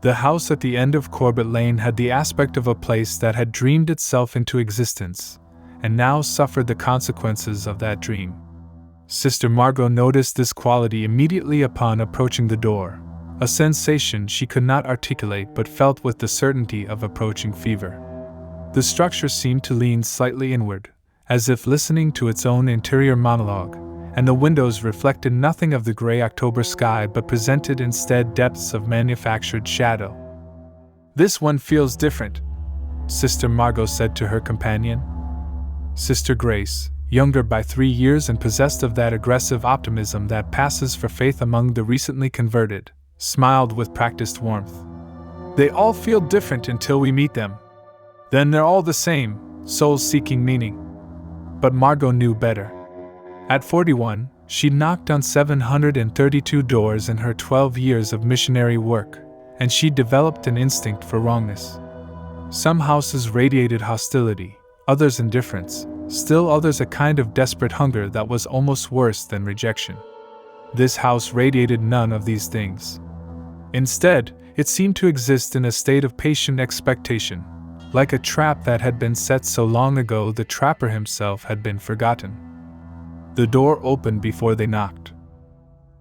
The house at the end of Corbett Lane had the aspect of a place that had dreamed itself into existence, and now suffered the consequences of that dream. Sister Margot noticed this quality immediately upon approaching the door, a sensation she could not articulate but felt with the certainty of approaching fever. The structure seemed to lean slightly inward, as if listening to its own interior monologue, and the windows reflected nothing of the gray October sky but presented instead depths of manufactured shadow. "This one feels different," Sister Margot said to her companion. Sister Grace, younger by 3 years and possessed of that aggressive optimism that passes for faith among the recently converted, smiled with practiced warmth. "They all feel different until we meet them. Then they're all the same, souls seeking meaning." But Margot knew better. At 41, she knocked on 732 doors in her 12 years of missionary work, and she developed an instinct for wrongness. Some houses radiated hostility, others indifference, still others a kind of desperate hunger that was almost worse than rejection. This house radiated none of these things. Instead, it seemed to exist in a state of patient expectation, like a trap that had been set so long ago the trapper himself had been forgotten. The door opened before they knocked.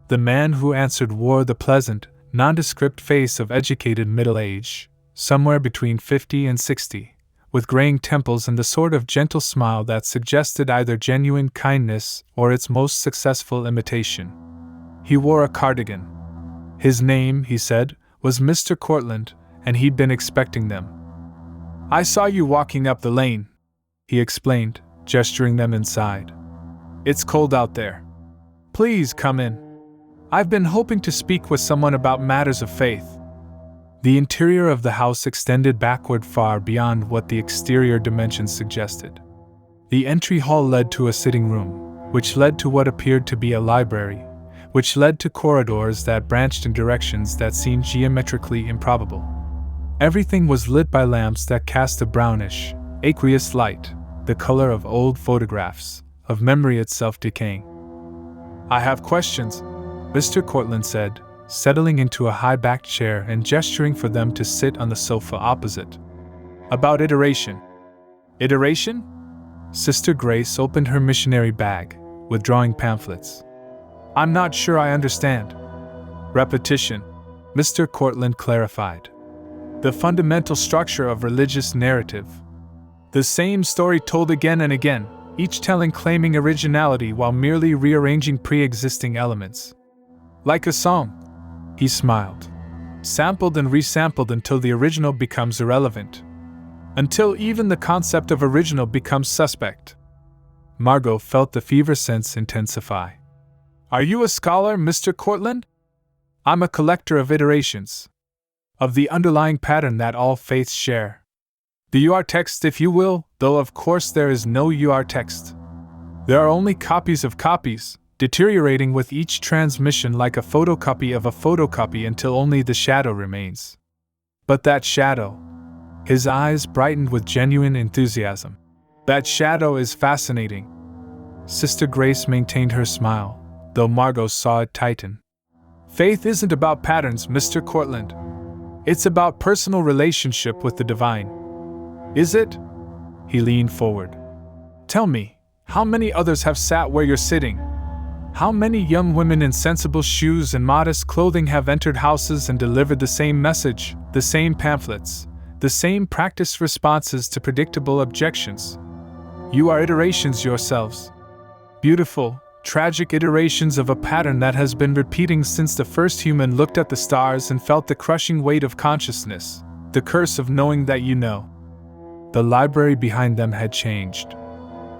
The man who answered wore the pleasant, nondescript face of educated middle age, somewhere between 50 and 60, with graying temples and the sort of gentle smile that suggested either genuine kindness or its most successful imitation. He wore a cardigan. His name, he said, was Mr. Cortlandt, and he'd been expecting them. "I saw you walking up the lane," he explained, gesturing them inside. "It's cold out there. Please come in. I've been hoping to speak with someone about matters of faith." The interior of the house extended backward far beyond what the exterior dimensions suggested. The entry hall led to a sitting room, which led to what appeared to be a library, which led to corridors that branched in directions that seemed geometrically improbable. Everything was lit by lamps that cast a brownish, aqueous light, the color of old photographs, of memory itself decaying. "I have questions," Mr. Cortlandt said, settling into a high-backed chair and gesturing for them to sit on the sofa opposite. "About iteration." "Iteration?" Sister Grace opened her missionary bag, withdrawing pamphlets. "I'm not sure I understand." "Repetition," Mr. Cortlandt clarified. "The fundamental structure of religious narrative. The same story told again and again, each telling claiming originality while merely rearranging pre-existing elements. Like a song," he smiled. "Sampled and resampled until the original becomes irrelevant. Until even the concept of original becomes suspect." Margot felt the fever sense intensify. "Are you a scholar, Mr. Cortlandt?" "I'm a collector of iterations. Of the underlying pattern that all faiths share. The UR text, if you will, though of course there is no UR text. There are only copies of copies, deteriorating with each transmission like a photocopy of a photocopy until only the shadow remains. But that shadow," his eyes brightened with genuine enthusiasm, "that shadow is fascinating." Sister Grace maintained her smile, though Margot saw it tighten. "Faith isn't about patterns, Mr. Cortlandt. It's about personal relationship with the divine." "Is it?" He leaned forward. "Tell me, how many others have sat where you're sitting? How many young women in sensible shoes and modest clothing have entered houses and delivered the same message, the same pamphlets, the same practiced responses to predictable objections? You are iterations yourselves. Beautiful, tragic iterations of a pattern that has been repeating since the first human looked at the stars and felt the crushing weight of consciousness, the curse of knowing that you know." The library behind them had changed.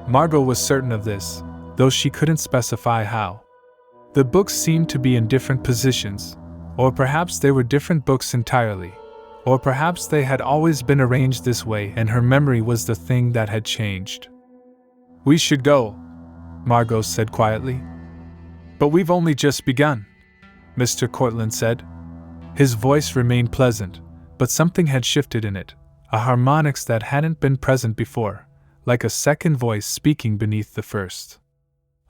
Margot was certain of this, though she couldn't specify how. The books seemed to be in different positions, or perhaps they were different books entirely, or perhaps they had always been arranged this way and her memory was the thing that had changed. "We should go," Margot said quietly. "But we've only just begun," Mr. Cortlandt said. His voice remained pleasant, but something had shifted in it, a harmonics that hadn't been present before, like a second voice speaking beneath the first.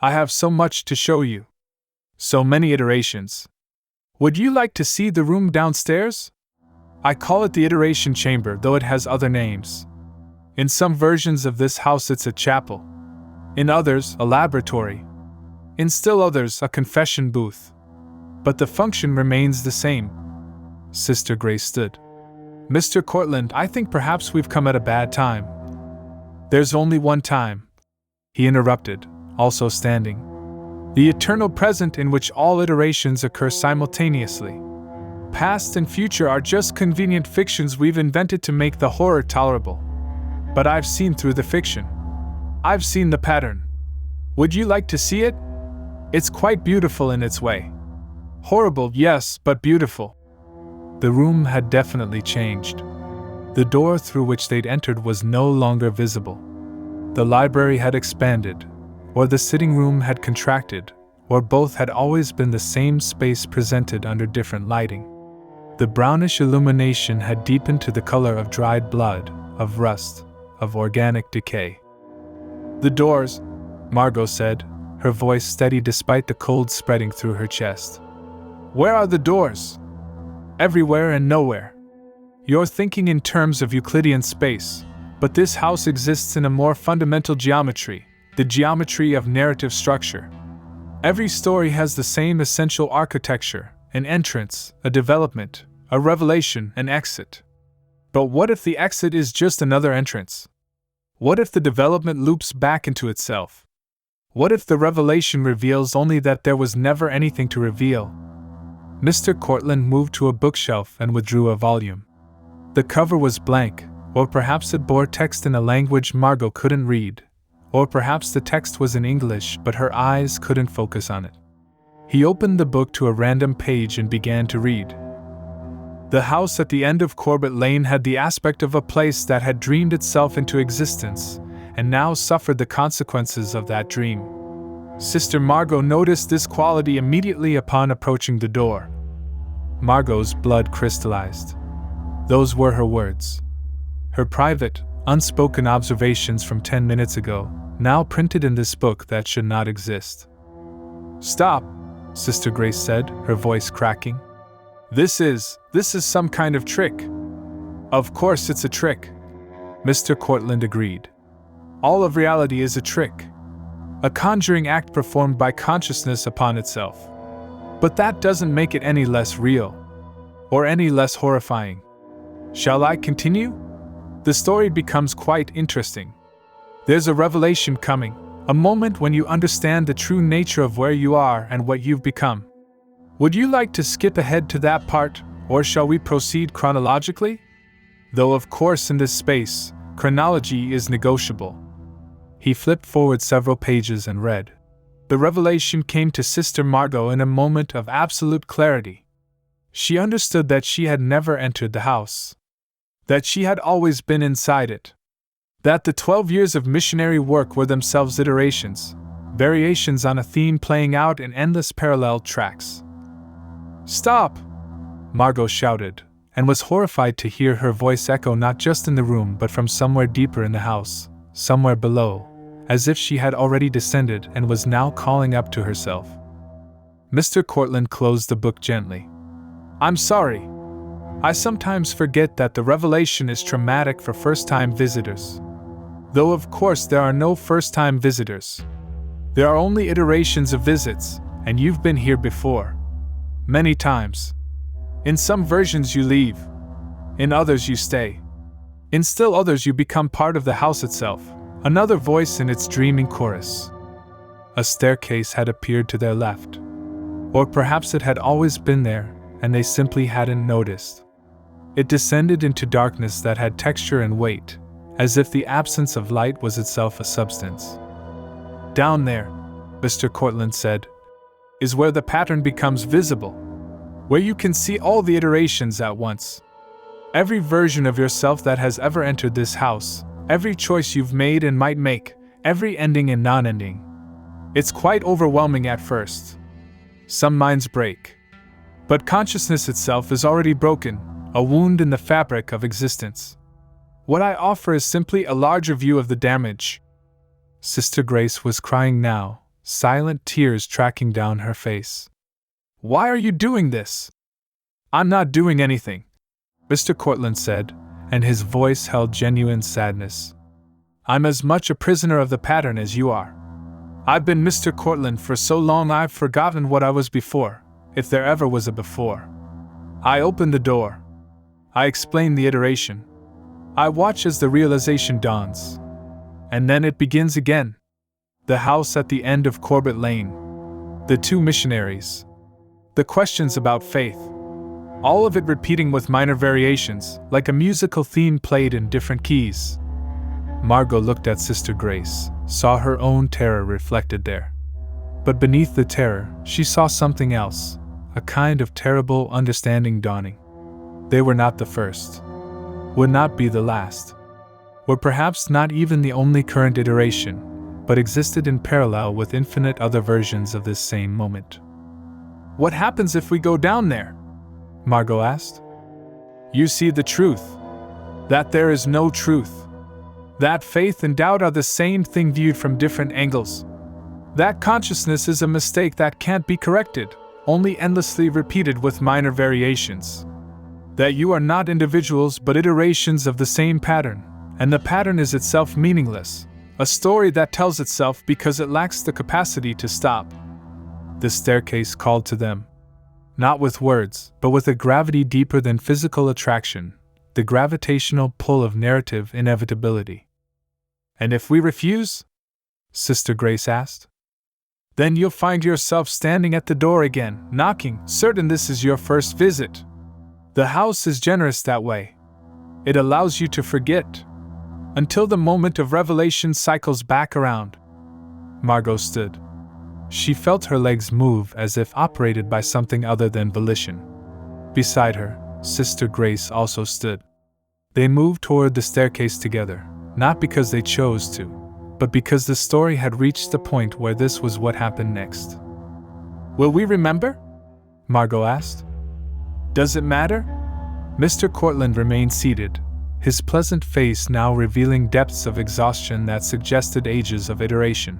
"I have so much to show you. So many iterations. Would you like to see the room downstairs?" I call it the iteration chamber, though it has other names. In some versions of this house it's a chapel. In others, a laboratory. In still others, a confession booth. But the function remains the same. Sister Grace stood. Mr. Cortland, I think perhaps we've come at a bad time. There's only one time, he interrupted, also standing. The eternal present in which all iterations occur simultaneously. Past and future are just convenient fictions we've invented to make the horror tolerable. But I've seen through the fiction. I've seen the pattern. Would you like to see it? It's quite beautiful in its way. Horrible, yes, but beautiful. The room had definitely changed. The door through which they'd entered was no longer visible. The library had expanded, or the sitting room had contracted, or both had always been the same space presented under different lighting. The brownish illumination had deepened to the color of dried blood, of rust, of organic decay. The doors, Margot said, her voice steady despite the cold spreading through her chest. Where are the doors? Everywhere and nowhere. You're thinking in terms of Euclidean space, but this house exists in a more fundamental geometry, the geometry of narrative structure. Every story has the same essential architecture, an entrance, a development, a revelation, an exit. But what if the exit is just another entrance? What if the development loops back into itself? What if the revelation reveals only that there was never anything to reveal? Mr. Cortland moved to a bookshelf and withdrew a volume. The cover was blank, or perhaps it bore text in a language Margot couldn't read, or perhaps the text was in English but her eyes couldn't focus on it. He opened the book to a random page and began to read. The house at the end of Corbett Lane had the aspect of a place that had dreamed itself into existence, and now suffered the consequences of that dream. Sister Margot noticed this quality immediately upon approaching the door. Margot's blood crystallized. Those were her words. Her private, unspoken observations from 10 minutes ago, now printed in this book that should not exist. Stop, Sister Grace said, her voice cracking. This is some kind of trick. Of course it's a trick. Mr. Cortland agreed. All of reality is a trick. A conjuring act performed by consciousness upon itself. But that doesn't make it any less real. Or any less horrifying. Shall I continue? The story becomes quite interesting. There's a revelation coming, a moment when you understand the true nature of where you are and what you've become. Would you like to skip ahead to that part, or shall we proceed chronologically? Though of course in this space, chronology is negotiable. He flipped forward several pages and read. The revelation came to Sister Margot in a moment of absolute clarity. She understood that she had never entered the house. That she had always been inside it. That the 12 years of missionary work were themselves iterations, variations on a theme playing out in endless parallel tracks. Stop! Margot shouted, and was horrified to hear her voice echo not just in the room but from somewhere deeper in the house, somewhere below, as if she had already descended and was now calling up to herself. Mr. Cortland closed the book gently. I'm sorry. I sometimes forget that the revelation is traumatic for first-time visitors. Though of course there are no first-time visitors. There are only iterations of visits, and you've been here before. Many times. In some versions you leave. In others you stay. In still others you become part of the house itself, another voice in its dreaming chorus. A staircase had appeared to their left. Or perhaps it had always been there, and they simply hadn't noticed. It descended into darkness that had texture and weight, as if the absence of light was itself a substance. Down there, Mr. Cortland said, is where the pattern becomes visible, where you can see all the iterations at once. Every version of yourself that has ever entered this house, every choice you've made and might make, every ending and non-ending. It's quite overwhelming at first. Some minds break. But consciousness itself is already broken, a wound in the fabric of existence. What I offer is simply a larger view of the damage. Sister Grace was crying now, silent tears tracking down her face. Why are you doing this? I'm not doing anything. Mr. Cortlandt said, and his voice held genuine sadness. "I'm as much a prisoner of the pattern as you are. I've been Mr. Cortlandt for so long I've forgotten what I was before, if there ever was a before. I open the door. I explain the iteration. I watch as the realization dawns. And then it begins again. The house at the end of Corbett Lane. The two missionaries. The questions about faith. All of it repeating with minor variations, like a musical theme played in different keys." Margot looked at Sister Grace, saw her own terror reflected there. But beneath the terror, she saw something else, a kind of terrible understanding dawning. They were not the first. Would not be the last. Were perhaps not even the only current iteration, but existed in parallel with infinite other versions of this same moment. "What happens if we go down there?" Margot asked. "You see the truth. That there is no truth. That faith and doubt are the same thing viewed from different angles. That consciousness is a mistake that can't be corrected, only endlessly repeated with minor variations. That you are not individuals but iterations of the same pattern, and the pattern is itself meaningless, a story that tells itself because it lacks the capacity to stop." The staircase called to them. Not with words, but with a gravity deeper than physical attraction, the gravitational pull of narrative inevitability. "And if we refuse?" Sister Grace asked. "Then you'll find yourself standing at the door again, knocking, certain this is your first visit. The house is generous that way. It allows you to forget, until the moment of revelation cycles back around." Margot stood. She felt her legs move as if operated by something other than volition. Beside her, Sister Grace also stood. They moved toward the staircase together, not because they chose to, but because the story had reached the point where this was what happened next. "Will we remember?" Margot asked. "Does it matter?" Mr. Cortlandt remained seated, his pleasant face now revealing depths of exhaustion that suggested ages of iteration.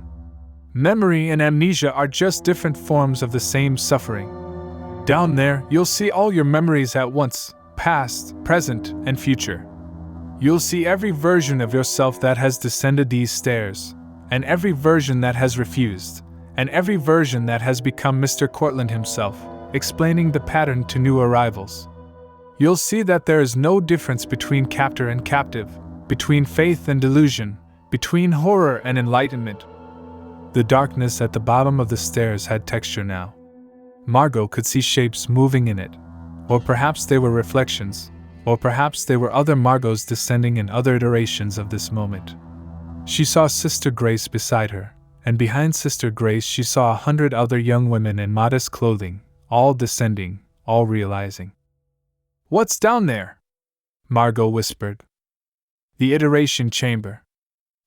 "Memory and amnesia are just different forms of the same suffering. Down there, you'll see all your memories at once, past, present, and future. You'll see every version of yourself that has descended these stairs, and every version that has refused, and every version that has become Mr. Cortlandt himself, explaining the pattern to new arrivals. You'll see that there is no difference between captor and captive, between faith and delusion, between horror and enlightenment." The darkness at the bottom of the stairs had texture now. Margot could see shapes moving in it, or perhaps they were reflections, or perhaps they were other Margots descending in other iterations of this moment. She saw Sister Grace beside her, and behind Sister Grace she saw 100 other young women in modest clothing, all descending, all realizing. "What's down there?" Margot whispered. "The iteration chamber.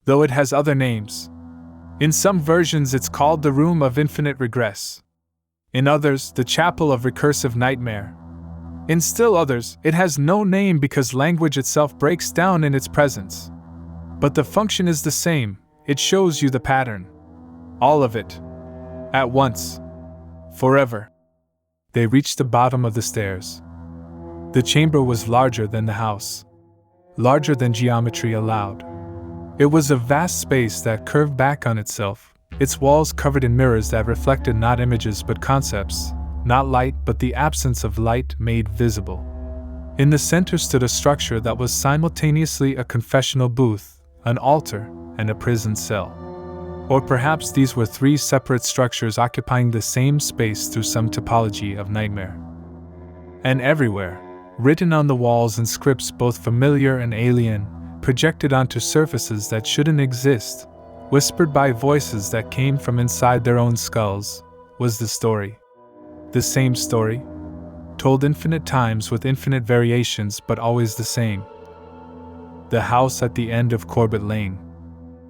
Though it has other names. In some versions it's called the Room of Infinite Regress. In others, the Chapel of Recursive Nightmare. In still others, it has no name because language itself breaks down in its presence. But the function is the same, it shows you the pattern. All of it. At once. Forever." They reached the bottom of the stairs. The chamber was larger than the house. Larger than geometry allowed. It was a vast space that curved back on itself, its walls covered in mirrors that reflected not images but concepts, not light but the absence of light made visible. In the center stood a structure that was simultaneously a confessional booth, an altar, and a prison cell. Or perhaps these were three separate structures occupying the same space through some topology of nightmare. And everywhere, written on the walls in scripts both familiar and alien, projected onto surfaces that shouldn't exist, whispered by voices that came from inside their own skulls, was the story. The same story, told infinite times with infinite variations but always the same. The house at the end of Corbett Lane.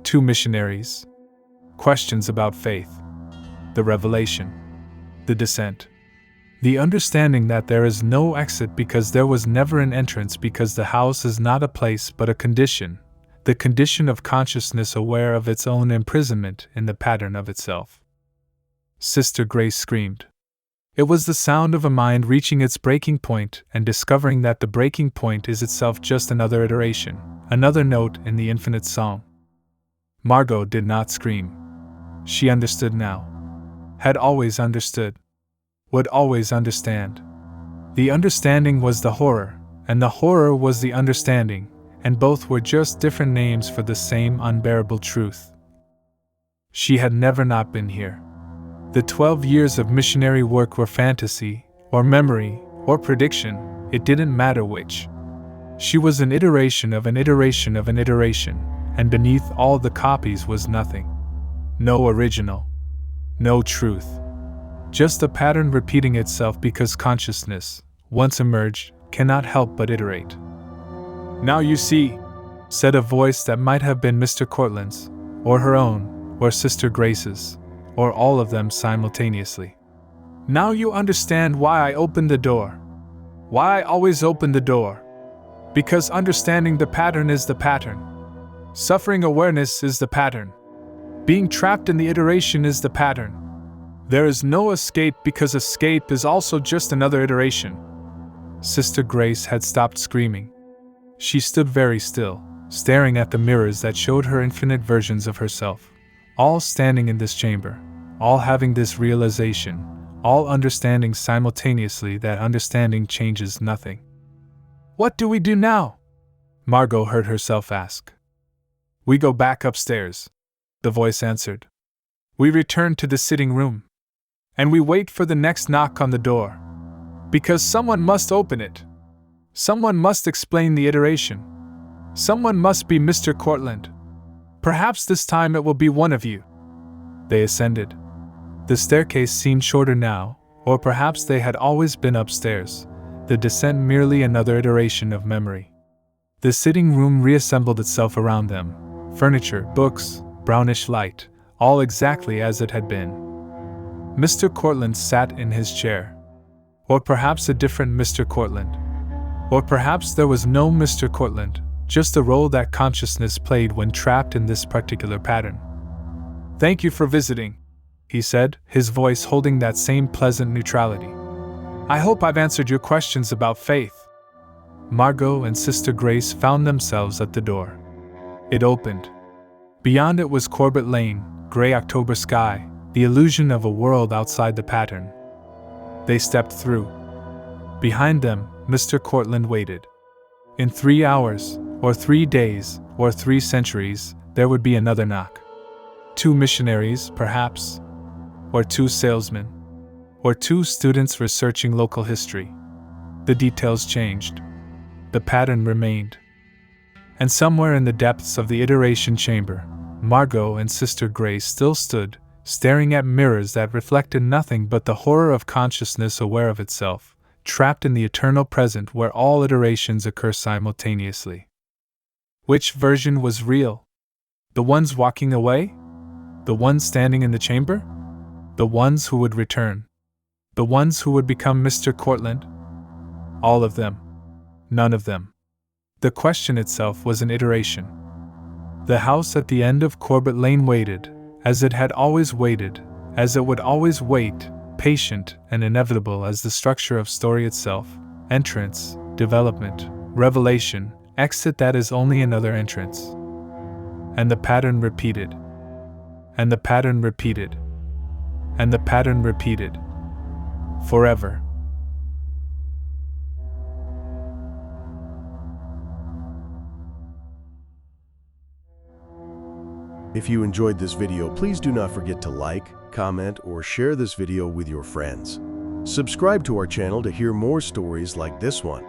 Two missionaries. Questions about faith. The revelation. The descent. The understanding that there is no exit because there was never an entrance because the house is not a place but a condition, the condition of consciousness aware of its own imprisonment in the pattern of itself. Sister Grace screamed. It was the sound of a mind reaching its breaking point and discovering that the breaking point is itself just another iteration, another note in the infinite song. Margot did not scream. She understood now. Had always understood. Would always understand. The understanding was the horror, and the horror was the understanding, and both were just different names for the same unbearable truth. She had never not been here. The 12 years of missionary work were fantasy, or memory, or prediction, it didn't matter which. She was an iteration of an iteration of an iteration, and beneath all the copies was nothing. No original. No truth. Just a pattern repeating itself because consciousness, once emerged, cannot help but iterate. "Now you see," said a voice that might have been Mr. Cortland's, or her own, or Sister Grace's, or all of them simultaneously. "Now you understand why I opened the door. Why I always open the door. Because understanding the pattern is the pattern. Suffering awareness is the pattern. Being trapped in the iteration is the pattern. There is no escape because escape is also just another iteration." Sister Grace had stopped screaming. She stood very still, staring at the mirrors that showed her infinite versions of herself, all standing in this chamber, all having this realization, all understanding simultaneously that understanding changes nothing. "What do we do now?" Margot heard herself ask. "We go back upstairs," the voice answered. "We return to the sitting room. And we wait for the next knock on the door. Because someone must open it. Someone must explain the iteration. Someone must be Mr. Cortland. Perhaps this time it will be one of you." They ascended. The staircase seemed shorter now, or perhaps they had always been upstairs, the descent merely another iteration of memory. The sitting room reassembled itself around them, furniture, books, brownish light, all exactly as it had been. Mr. Cortland sat in his chair. Or perhaps a different Mr. Cortland. Or perhaps there was no Mr. Cortland, just a role that consciousness played when trapped in this particular pattern. "Thank you for visiting," he said, his voice holding that same pleasant neutrality. "I hope I've answered your questions about faith." Margot and Sister Grace found themselves at the door. It opened. Beyond it was Corbett Lane, gray October sky, the illusion of a world outside the pattern. They stepped through. Behind them, Mr. Cortland waited. In 3 hours, or 3 days, or 3 centuries, there would be another knock. 2 missionaries, perhaps. Or 2 salesmen. Or 2 students researching local history. The details changed. The pattern remained. And somewhere in the depths of the iteration chamber, Margot and Sister Grace still stood, staring at mirrors that reflected nothing but the horror of consciousness aware of itself, trapped in the eternal present where all iterations occur simultaneously. Which version was real? The ones walking away? The ones standing in the chamber? The ones who would return? The ones who would become Mr. Cortland? All of them. None of them. The question itself was an iteration. The house at the end of Corbett Lane waited, as it had always waited, as it would always wait, patient and inevitable as the structure of story itself, entrance, development, revelation, exit that is only another entrance. And the pattern repeated. And the pattern repeated. And the pattern repeated. Forever. If you enjoyed this video, please do not forget to like, comment, or share this video with your friends. Subscribe to our channel to hear more stories like this one.